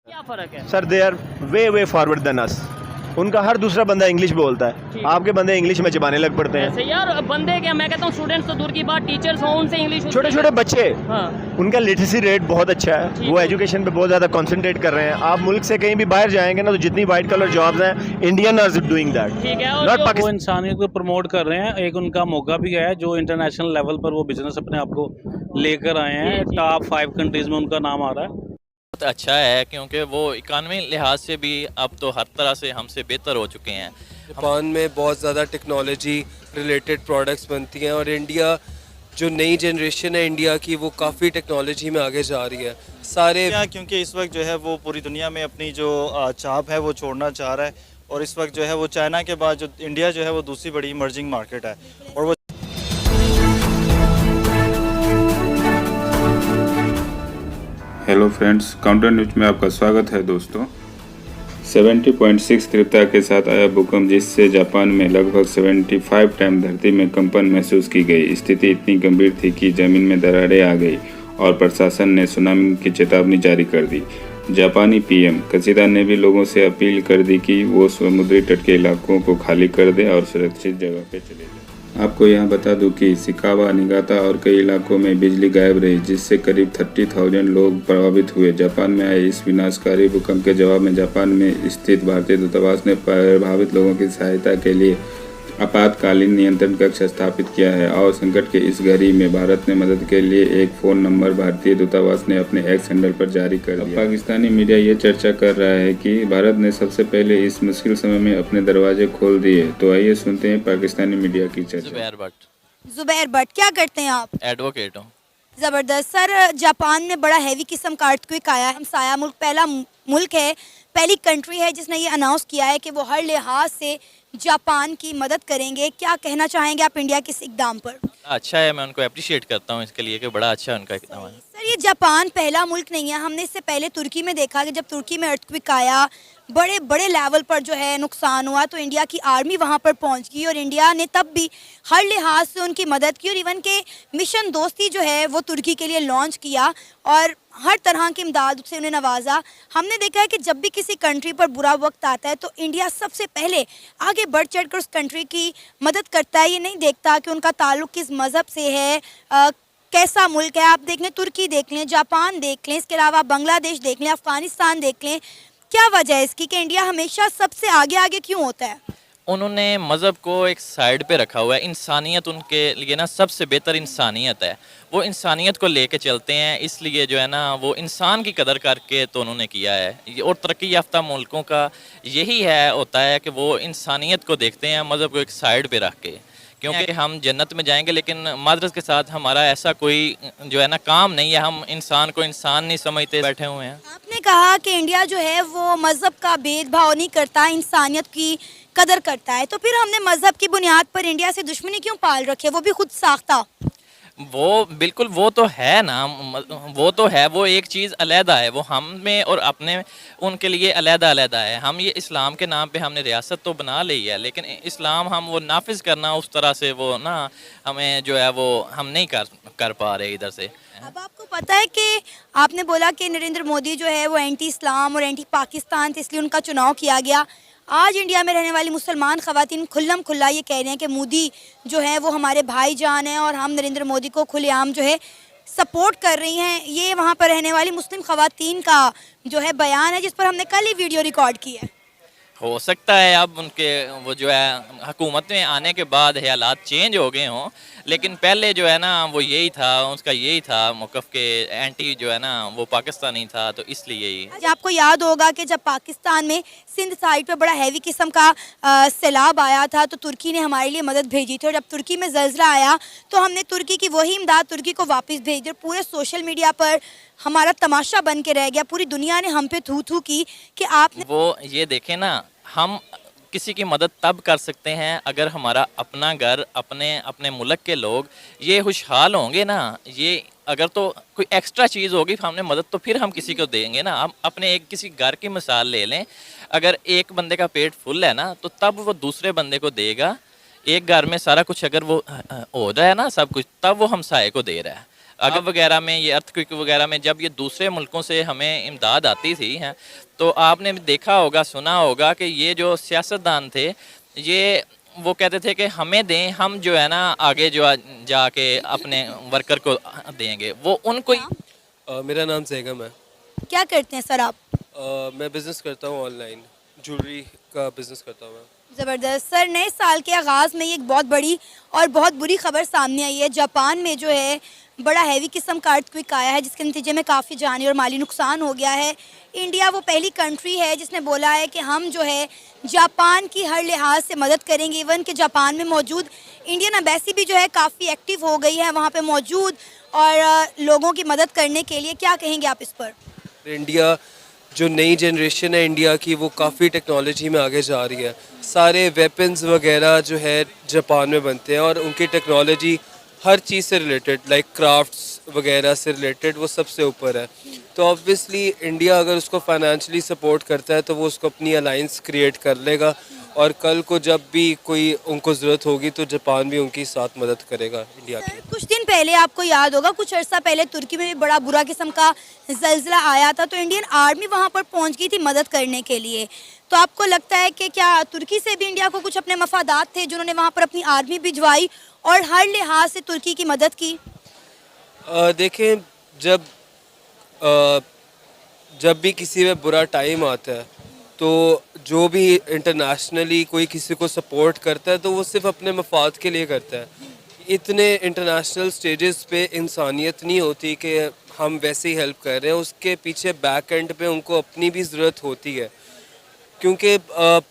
क्या फ़र्क है? Sir they are way forward than us. उनका हर दूसरा बंदा इंग्लिश बोलता ठीक। है, आपके बंदे इंग्लिश में चबाने लग पड़ते हैं। ऐसे यार बंदे क्या, मैं कहता हूँ स्टूडेंट्स तो दूर की बात, टीचर्स हों उनसे इंग्लिश छोटे छोटे बच्चे, हाँ उनका लिटरेसी रेट बहुत अच्छा है, ठीक वो है। एजुकेशन पे बहुत ज़्यादा कंसंट्रेट कर रहे हैं। आप मुल्क से कहीं भी बाहर जाएंगे ना, तो जितनी वाइट कलर जॉब्स हैं, इंडियन आर डूइंग दैट, ठीक है। और नॉट जो वो पाकिस्तान। इंसानियत को प्रमोट कर रहे हैं। एक उनका मौका भी है जो इंटरनेशनल लेवल पर वो बिजनेस अपने आप को लेकर आए हैं। जी। टॉप 5 कंट्रीज में उनका नाम आ रहा है। बहुत अच्छा है क्योंकि वो इकानमी लिहाज से भी अब तो हर तरह से हमसे बेहतर हो चुके हैं। जापान में बहुत ज़्यादा टेक्नोलॉजी रिलेटेड प्रोडक्ट्स बनती हैं और इंडिया जो नई जनरेशन है इंडिया की वो काफ़ी टेक्नोलॉजी में आगे जा रही है सारे। क्योंकि इस वक्त जो है वो पूरी दुनिया में अपनी जो छाप है वो छोड़ना चाह रहा है और इस वक्त जो है वो चाइना के बाद जो इंडिया जो है वो दूसरी बड़ी इमर्जिंग मार्केट है और वो हेलो फ्रेंड्स, काउंटर न्यूज में आपका स्वागत है दोस्तों। 70.6 तीव्रता के साथ आया भूकंप, जिससे जापान में लगभग 75 टाइम धरती में कंपन महसूस की गई। स्थिति इतनी गंभीर थी कि जमीन में दरारें आ गई और प्रशासन ने सुनामी की चेतावनी जारी कर दी। जापानी पीएम कसीदा ने भी लोगों से अपील कर दी कि वो समुद्री तट के इलाकों को खाली कर दें और सुरक्षित जगह पर चले जाएं। आपको यहाँ बता दूं कि शिकावा, निगाता और कई इलाकों में बिजली गायब रही, जिससे करीब 30,000 लोग प्रभावित हुए। जापान में आए इस विनाशकारी भूकंप के जवाब में जापान में स्थित भारतीय दूतावास ने प्रभावित लोगों की सहायता के लिए आपातकालीन नियंत्रण कक्ष स्थापित किया है और संकट के इस घड़ी में भारत ने मदद के लिए एक फ़ोन नंबर भारतीय दूतावास ने अपने एक्स हैंडल पर जारी कर दिया। पाकिस्तानी मीडिया ये चर्चा कर रहा है कि भारत ने सबसे पहले इस मुश्किल समय में अपने दरवाजे खोल दिए। तो आइए सुनते हैं पाकिस्तानी मीडिया की चर्चा। जुबैर भट्ट, क्या करते हैं आप? एडवोकेट हूँ। ज़बरदस्त सर, जापान में बड़ा हैवी किस्म का अर्थक्वेक आया है। हमसाया मुल्क, पहला मुल्क है, पहली कंट्री है जिसने ये अनाउंस किया है कि वो हर लिहाज से जापान की मदद करेंगे। क्या कहना चाहेंगे आप इंडिया के इस इकदाम पर? अच्छा है, मैं उनको अप्रिशिएट करता हूँ इसके लिए कि बड़ा अच्छा उनका इक़दाम है। सर, ये जापान पहला मुल्क नहीं है। हमने इससे पहले तुर्की में देखा कि जब तुर्की में अर्थक्वेक आया, बड़े बड़े लेवल पर जो है नुकसान हुआ, तो इंडिया की आर्मी वहाँ पर पहुँच गई और इंडिया ने तब भी हर लिहाज से उनकी मदद की और इवन के मिशन दोस्ती जो है वो तुर्की के लिए लॉन्च किया और हर तरह की इमदाद से उन्हें नवाजा। हमने देखा है कि जब भी किसी कंट्री पर बुरा वक्त आता है तो इंडिया सबसे पहले आगे बढ़ चढ़ कर उस कंट्री की मदद करता है। ये नहीं देखता कि उनका ताल्लुक़ किस मज़हब से है, कैसा मुल्क है। आप देख लें, तुर्की देख लें, जापान देख लें, इसके अलावा बांग्लादेश देख लें, अफ़गानिस्तान देख लें। क्या वजह है इसकी कि इंडिया हमेशा सबसे आगे आगे क्यों होता है? उन्होंने मज़हब को एक साइड पे रखा हुआ है। इंसानियत उनके लिए ना सबसे बेहतर इंसानियत है। वो इंसानियत को लेके चलते हैं, इसलिए जो है ना वो इंसान की कदर करके तो उन्होंने किया है। और तरक्की याफ्ता मुल्कों का यही है, होता है कि वो इंसानियत को देखते हैं, मज़हब को एक साइड पे रख के। क्योंकि हम जन्नत में जाएंगे, लेकिन मादरस के साथ हमारा ऐसा कोई जो है ना काम नहीं है। हम इंसान को इंसान नहीं समझते बैठे हुए हैं। आपने कहा कि इंडिया जो है वो मज़हब का भेदभाव नहीं करता, इंसानियत की कदर करता है, तो फिर हमने मज़हब की बुनियाद पर इंडिया से दुश्मनी क्यों पाल रखी है? वो भी खुद साख्ता। वो बिल्कुल, वो तो है ना, वो तो है, वो एक चीज़ अलहदा है। वो हम में और अपने उनके लिए अलहदा अलहदा है। हम ये इस्लाम के नाम पे हमने रियासत तो बना ली है, लेकिन इस्लाम हम वो नाफिज करना उस तरह से वो ना हमें जो है वो हम नहीं कर पा रहे इधर से। अब आपको पता है कि आपने बोला कि नरेंद्र मोदी जो है वो एंटी इस्लाम और एंटी पाकिस्तान थे, इसलिए उनका चुनाव किया गया। आज इंडिया में रहने वाली मुसलमान ख़वातीन खुल्लम खुल्ला ये कह रहे हैं कि मोदी जो है वो हमारे भाईजान हैं और हम नरेंद्र मोदी को खुलेआम जो है सपोर्ट कर रही हैं। ये वहाँ पर रहने वाली मुस्लिम ख़वातीन का जो है बयान है, जिस पर हमने कल ही वीडियो रिकॉर्ड की है। हो सकता है अब उनके वो जो है हुकूमत में आने के बाद हालात चेंज हो गए हों, लेकिन पहले जो है ना वो यही था, उसका यही था मौक़िफ़ के एंटी जो है ना वो पाकिस्तानी था, तो इसलिए ही। आपको याद होगा कि जब पाकिस्तान में सिंध साइड पर बड़ा हैवी किस्म का सैलाब आया था तो तुर्की ने हमारे लिए मदद भेजी थी और जब तुर्की में ज़लज़ला आया तो हमने तुर्की की वही इमदाद तुर्की को वापस भेज दी। पूरे सोशल मीडिया पर हमारा तमाशा बन के रह गया, पूरी दुनिया ने हम पे थू थू की कि आपने वो ये देखें ना, हम किसी की मदद तब कर सकते हैं अगर हमारा अपना घर, अपने मुल्क के लोग ये खुशहाल होंगे ना। ये अगर तो कोई एक्स्ट्रा चीज़ होगी हमने मदद तो फिर हम किसी को देंगे ना। हम अपने एक किसी घर की मिसाल ले लें, अगर एक बंदे का पेट फुल है ना तो तब वो दूसरे बंदे को देगा। एक घर में सारा कुछ अगर वो हो रहा है ना सब कुछ, तब वो हमसाये को दे रहा है। अगर वगैरह में ये अर्थक्वेक वगैरह में जब ये दूसरे मुल्कों से हमें इमदाद आती थी हैं, तो आपने देखा होगा, सुना होगा कि ये जो सियासतदान थे ये वो कहते थे कि हमें दें, हम जो है ना आगे जो जाके अपने वर्कर को देंगे, वो उनको मेरा नाम जैगम है। क्या करते हैं सर आप? मैं बिज़नेस करता हूँ, ऑनलाइन ज्वेलरी का बिज़नेस करता हूँ मैं। ज़बरदस्त सर, नए साल के आगाज़ में ये एक बहुत बड़ी और बहुत बुरी खबर सामने आई है। जापान में जो है बड़ा हैवी किस्म का अर्थक्वेक आया है, जिसके नतीजे में काफ़ी जानी और माली नुकसान हो गया है। इंडिया वो पहली कंट्री है जिसने बोला है कि हम जो है जापान की हर लिहाज से मदद करेंगे। इवन कि जापान में मौजूद इंडियन एम्बेसी भी जो है काफ़ी एक्टिव हो गई है वहाँ पे मौजूद और लोगों की मदद करने के लिए। क्या कहेंगे आप इस पर? इंडिया जो नई जनरेशन है इंडिया की, वो काफ़ी टेक्नोलॉजी में आगे जा रही है। सारे वेपन्स वगैरह जो है जापान में बनते हैं और उनकी टेक्नोलॉजी हर चीज़ से रिलेटेड, लाइक क्राफ्ट्स वगैरह से रिलेटेड, वो सबसे ऊपर है। तो ऑब्वियसली इंडिया अगर उसको फाइनेंशियली सपोर्ट करता है तो वो उसको अपनी अलाइंस क्रिएट कर लेगा और कल को जब भी कोई उनको ज़रूरत होगी तो जापान भी उनकी साथ मदद करेगा इंडिया की। कुछ दिन पहले आपको याद होगा, कुछ अर्सा पहले तुर्की में भी बड़ा बुरा किस्म का ज़लज़ला आया था, तो इंडियन आर्मी वहाँ पर पहुँच गई थी मदद करने के लिए। तो आपको लगता है कि क्या तुर्की से भी इंडिया को कुछ अपने मफादात थे जिन्होंने वहाँ पर अपनी आर्मी भिजवाई और हर लिहाज से तुर्की की मदद की? देखें, जब भी किसी में बुरा टाइम आता है तो जो भी इंटरनेशनली कोई किसी को सपोर्ट करता है तो वो सिर्फ अपने मफाद के लिए करता है। इतने इंटरनेशनल स्टेजेस पे इंसानियत नहीं होती कि हम वैसे ही हेल्प कर रहे हैं, उसके पीछे बैक एंड पे उनको अपनी भी ज़रूरत होती है। क्योंकि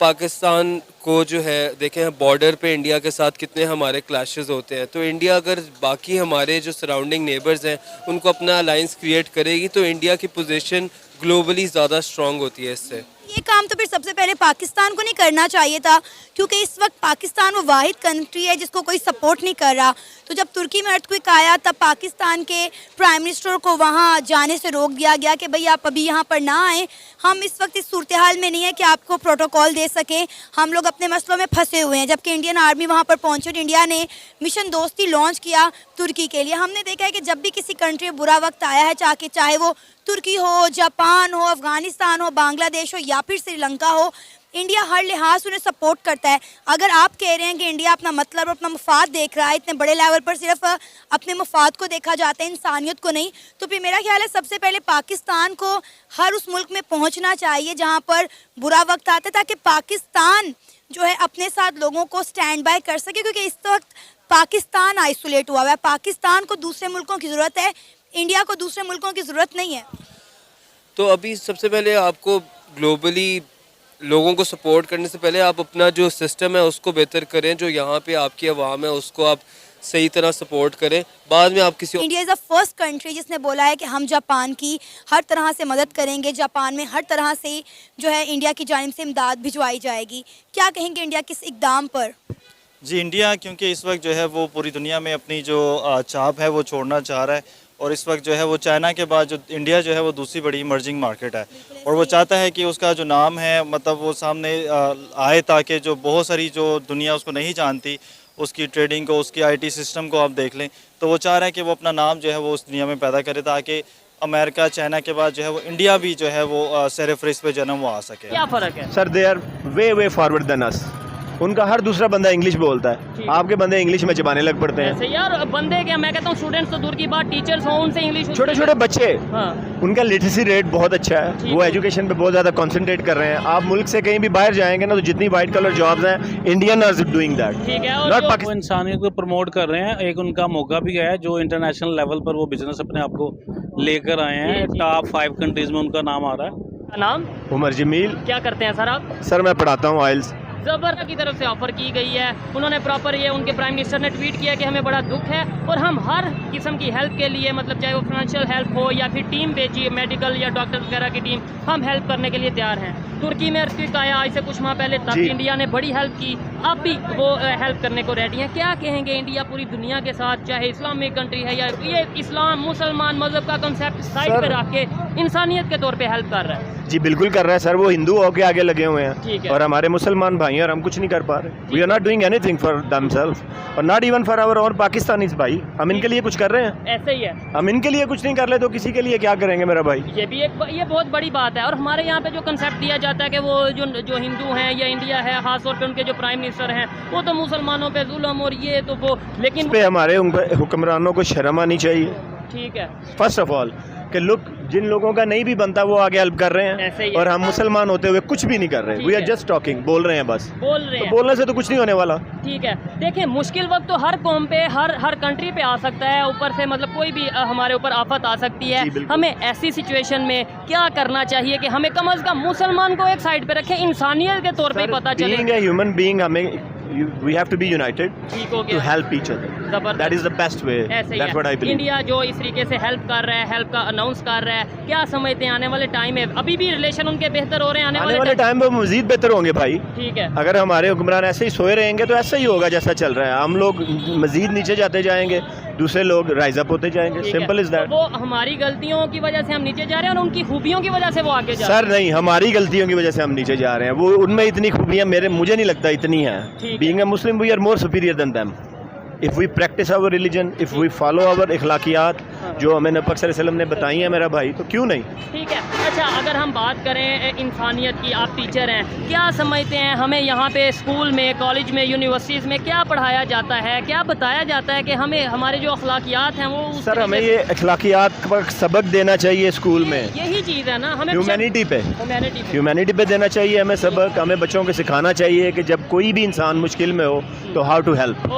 पाकिस्तान को जो है देखें, बॉर्डर पे इंडिया के साथ कितने हमारे क्लैशेस होते हैं, तो इंडिया अगर बाकी हमारे जो सराउंडिंग नेबर्स हैं उनको अपना अलाइंस क्रिएट करेगी तो इंडिया की पोजीशन ग्लोबली ज़्यादा स्ट्रॉन्ग होती है इससे। ये काम तो फिर सबसे पहले पाकिस्तान को नहीं करना चाहिए था, क्योंकि इस वक्त पाकिस्तान वो वाहिद कंट्री है जिसको कोई सपोर्ट नहीं कर रहा। तो जब तुर्की में अर्थक्वेक आया तब पाकिस्तान के प्राइम मिनिस्टर को वहाँ जाने से रोक दिया गया कि भाई आप अभी यहाँ पर ना आएँ, हम इस वक्त इस सूरत हाल में नहीं है कि आपको प्रोटोकॉल दे सकें, हम लोग अपने मसलों में फंसे हुए हैं। जबकि इंडियन आर्मी वहाँ पर पहुँची और इंडिया ने मिशन दोस्ती लॉन्च किया तुर्की के लिए। हमने देखा है कि जब भी किसी कंट्री में बुरा वक्त आया है, चाहे वो तुर्की हो, जापान हो, अफ़गानिस्तान हो, बांग्लादेश हो या फिर श्रीलंका हो, इंडिया हर लिहाज से उन्हें सपोर्ट करता है। अगर आप कह रहे हैं कि इंडिया अपना मतलब और अपना मफाद देख रहा है, इतने बड़े लेवल पर सिर्फ अपने मफाद को देखा जाता है, इंसानियत को नहीं, तो फिर मेरा ख्याल है सबसे पहले पाकिस्तान को हर उस मुल्क में पहुंचना चाहिए जहां पर बुरा वक्त आता है, ताकि पाकिस्तान जो है अपने साथ लोगों को स्टैंड बाय कर सके। क्योंकि इस वक्त पाकिस्तान आइसोलेट हुआ है, पाकिस्तान को दूसरे मुल्कों की ज़रूरत है, इंडिया को दूसरे मुल्कों की ज़रूरत नहीं है। तो अभी सबसे पहले आपको ग्लोबली लोगों को सपोर्ट करने से पहले आप अपना जो सिस्टम है उसको बेहतर करें, जो यहाँ पे आपकी आवाम है उसको आप सही तरह सपोर्ट करें, बाद में आप किसी। India is the first country जिसने बोला है कि हम जापान की हर तरह से मदद करेंगे, जापान में हर तरह से जो है इंडिया की जानिब से इमदाद भिजवाई जाएगी। क्या कहेंगे इंडिया किस इकदाम पर? जी, इंडिया क्योंकि इस वक्त जो है वो पूरी दुनिया में अपनी जो छाप है वो छोड़ना चाह रहा है, और इस वक्त जो है वो चाइना के बाद जो इंडिया जो है वो दूसरी बड़ी इमर्जिंग मार्केट है, और वो चाहता है कि उसका जो नाम है मतलब वो सामने आए, ताकि जो बहुत सारी जो दुनिया उसको नहीं जानती, उसकी ट्रेडिंग को, उसकी आईटी सिस्टम को आप देख लें, तो वो चाह रहा है कि वो अपना नाम जो है वो उस दुनिया में पैदा करे, ताकि अमेरिका, चाइना के बाद जो है वो इंडिया भी जो है वो सर-ए-फ़हरिस्त पे जन्म वो आ सके। क्या फ़र्क है sir? They are way forward than us. उनका हर दूसरा बंदा इंग्लिश बोलता है, आपके बंदे इंग्लिश में चबाने लग पड़ते हैं। ऐसे यार बंदे क्या, मैं कहता हूँ स्टूडेंट्स तो दूर की बात, टीचर्स हों उनसे इंग्लिश, छोटे छोटे बच्चे, हाँ, उनका लिटरेसी रेट बहुत अच्छा है, वो एजुकेशन पे बहुत ज़्यादा कंसंट्रेट कर रहे हैं। आप मुल्क से कहीं भी बाहर जाएंगे ना तो जितनी वाइट कलर जॉब्स हैं, इंडियन आर डूइंग दैट। ठीक है, नॉट वो पाकिस्तान। इंसानियत को प्रमोट कर रहे हैं। एक उनका मौका भी है जो इंटरनेशनल लेवल पर वो बिजनेस अपने आप को लेकर आए हैं। टॉप 5 कंट्रीज में उनका नाम आ रहा है। नाम उमर जमील। क्या करते हैं सर आप? सर मैं पढ़ाता हूँ आइल्स। ज़बर की तरफ से ऑफ़र की गई है, उन्होंने प्रॉपर ये उनके प्राइम मिनिस्टर ने ट्वीट किया कि हमें बड़ा दुख है और हम हर किस्म की हेल्प के लिए, मतलब चाहे वो फाइनेंशियल हेल्प हो या फिर टीम भेजिए, मेडिकल या डॉक्टर वगैरह की टीम, हम हेल्प करने के लिए तैयार हैं। तुर्की में अर्थक्वेक आया आज से कुछ माह पहले, तब इंडिया ने बड़ी हेल्प की, आप भी वो हेल्प करने को रेडी हैं। क्या कहेंगे, इंडिया पूरी दुनिया के साथ, चाहे इस्लामिक कंट्री है या ये इस्लाम मुसलमान मजहब का कंसेप्ट साइड पे रख के इंसानियत के तौर पे हेल्प कर रहा है? जी बिल्कुल कर रहा है सर, वो हिंदू होके आगे लगे हुए ठीक हैं है। और हमारे मुसलमान भाई हैं और हम कुछ नहीं कर पा रहे। We are not doing anything for themselves और not even for our own Pakistanis भाई। हम इनके लिए कुछ कर रहे हैं? ऐसे ही है। हम इनके लिए कुछ नहीं कर रहे तो किसी के लिए क्या करेंगे मेरा भाई? ये भी ये बहुत बड़ी बात है। और हमारे यहाँ पे जो कंसेप्ट दिया जाता है कि वो जो हिंदू हैं या इंडिया है, खास तौर पे उनके जो प्राइम मिनिस्टर हैं वो तो मुसलमानों पे जुल्म और ये तो वो, लेकिन पे हमारे हुक्मरानों को शर्म आनी चाहिए ठीक है फर्स्ट ऑफ ऑल कि लुक, जिन लोगों का नहीं भी बनता वो आगे हेल्प कर रहे ऐसे ही हैं है। और हम मुसलमान होते हुए कुछ भी नहीं कर रहे। ठीक वी आर है। जस्ट टॉकिंग, बोल रहे हैं बस। बोल रहे तो हैं बोलने से तो कुछ नहीं होने वाला। ठीक है। देखिए, मुश्किल वक्त तो हर कौम पे, हर कंट्री पे आ सकता है, ऊपर से मतलब कोई भी हमारे ऊपर आफत आ सकती है। जी, बिल्कुल। हमें ऐसी सिचुएशन में क्या करना चाहिए कि हमें कम अज कम मुसलमान को एक साइड पे रखें, इंसानियत के तौर पे ही पता चले? बीइंग अ ह्यूमन बीइंग, हमें we have to be united ठीक हो टू गया। Help each other. जबरदस्त। That is the best way. ऐसे ही दैट्स व्हाट आई है। बिलीव। इंडिया जो इस तरीके से हेल्प कर रहा है, हेल्प का अनाउंस कर रहा है, क्या समझते हैं आने वाले टाइम में अभी भी रिलेशन उनके बेहतर हो रहे हैं? आने वाले टाइम में मजीद बेहतर होंगे भाई। ठीक है। अगर हमारे हुक्मरान ऐसे ही सोए रहेंगे तो ऐसा ही होगा जैसा चल रहा है। हम लोग मजीद नीचे जाते जाएंगे, दूसरे लोग राइज अप होते जाएंगे। ठीक है। Simple is that. तो वो हमारी गलतियों की वजह से हम नीचे जा रहे हैं और उनकी खूबियों की वजह से वो आगे जा रहे सर नहीं, हमारी गलतियों की वजह से हम नीचे जा रहे हैं। वो उनमें इतनी खूबियां मुझे नहीं लगता इतनी ठीक है। है। Being a Muslim we are more superior than them if we practise our religion, if we follow our इखलाकियात जो हमें नबी सल्लल्लाहु अलैहि वसल्लम ने बताई है मेरा भाई, तो क्यों नहीं? ठीक है। अच्छा, अगर हम बात करें इंसानियत की, आप टीचर हैं, क्या समझते हैं हमें यहाँ पे स्कूल में, कॉलेज में, यूनिवर्सिटीज़ में क्या पढ़ाया जाता है, क्या बताया जाता है कि हमें हमारे जो अखलाकियात हैं वो उस सर हमें तरीके ये अखलाकियात का सबक देना चाहिए स्कूल से- में। यही चीज़ है ना, हमें ह्यूमैनिटी पे ह्यूमैनिटी पे देना चाहिए हमें सबक। हमें बच्चों को सिखाना चाहिए कि जब कोई भी इंसान मुश्किल में हो तो how to help,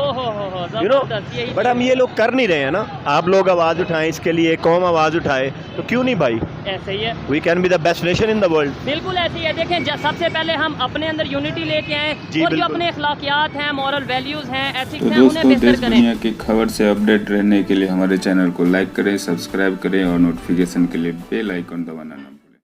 you know. यही बट हम ये लोग कर नहीं रहे हैं ना। आप लोग आवाज़ उठाएं इसके लिए, कौम आवाज़ उठाए, तो क्यों नहीं भाई? ऐसे ही है। We can be the best nation in the world. बिल्कुल ऐसे ही है। देखें, सबसे पहले हम अपने अंदर यूनिटी लेके आए जी, और जो बिल्कुल। अपने अखलाकियात हैं, मॉरल वैल्यूज़ हैं, एथिक्स तो हैं, उन्हें दोस्तों, बेहतर देश करें। दुनिया की खबर से अपडेट रहने के लिए हमारे चैनल को लाइक करें, सब्सक्राइब करें और नोटिफिकेशन के लिए बेल आइकन दबाना ना भूलें।